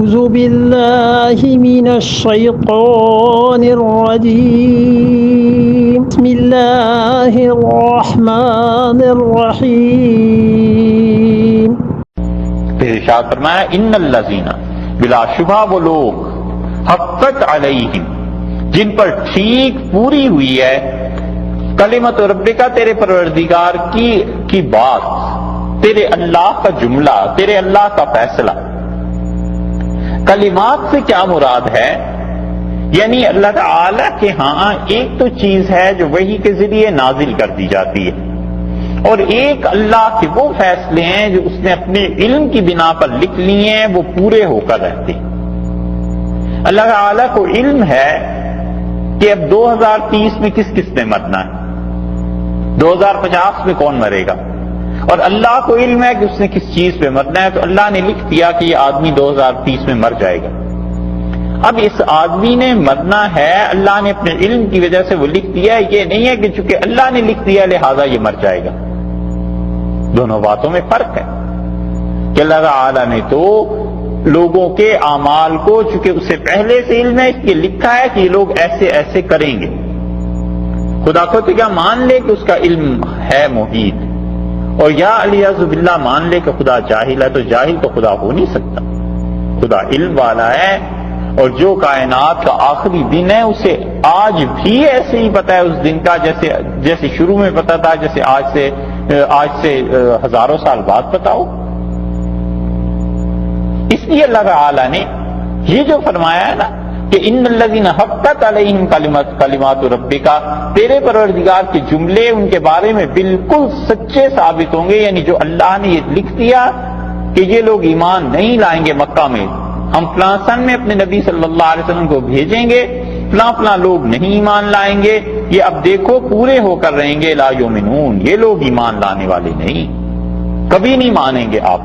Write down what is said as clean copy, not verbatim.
أعوذ بالله من الشيطان الرجيم بسم الله الرحمن الرحیم۔ پھر ارشاد فرمایا ان الذین، بلا شبہ وہ لوگ، حقت علیہم، جن پر ٹھیک پوری ہوئی ہے کلمت ربک، تیرے پروردگار کی بات، تیرے اللہ کا جملہ، تیرے اللہ کا فیصلہ۔ کلمات سے کیا مراد ہے؟ یعنی اللہ تعالی کے ہاں ایک تو چیز ہے جو وحی کے ذریعے نازل کر دی جاتی ہے، اور ایک اللہ کے وہ فیصلے ہیں جو اس نے اپنے علم کی بنا پر لکھ لیے ہیں، وہ پورے ہو کر رہتے ہیں۔ اللہ تعالی کو علم ہے کہ اب 2030 میں کس نے مرنا ہے، 2050 میں کون مرے گا، اور اللہ کو علم ہے کہ اس نے کس چیز پہ مرنا ہے، تو اللہ نے لکھ دیا کہ یہ آدمی 2030 میں مر جائے گا۔ اب اس آدمی نے مرنا ہے، اللہ نے اپنے علم کی وجہ سے وہ لکھ دیا ہے، یہ نہیں ہے کہ چونکہ اللہ نے لکھ دیا لہذا یہ مر جائے گا۔ دونوں باتوں میں فرق ہے کہ اللہ تعالی نے تو لوگوں کے اعمال کو چونکہ اسے پہلے سے علم ہے، اس لیے لکھا ہے کہ یہ لوگ ایسے ایسے کریں گے۔ خدا کو تو کیا مان لے کہ اس کا علم ہے محیط، اور یا الیاذ باللہ مان لے کہ خدا جاہل ہے، تو جاہل تو خدا ہو نہیں سکتا۔ خدا علم والا ہے، اور جو کائنات کا آخری دن ہے اسے آج بھی ایسے ہی پتہ ہے اس دن کا، جیسے شروع میں پتہ تھا، جیسے آج سے ہزاروں سال بعد پتہ ہو۔ اس لیے اللہ تعالی نے یہ جو فرمایا ہے نا کہ ان الذین حقت علیہم کلمات ربک، تیرے پروردگار کے جملے ان کے بارے میں بالکل سچے ثابت ہوں گے، یعنی جو اللہ نے یہ لکھ دیا کہ یہ لوگ ایمان نہیں لائیں گے مکہ میں، ہم فلاں سن میں اپنے نبی صلی اللہ علیہ وسلم کو بھیجیں گے، فلاں لوگ نہیں ایمان لائیں گے، یہ اب دیکھو پورے ہو کر رہیں گے، لا یؤمنون، یہ لوگ ایمان لانے والے نہیں، کبھی نہیں مانیں گے آپ۔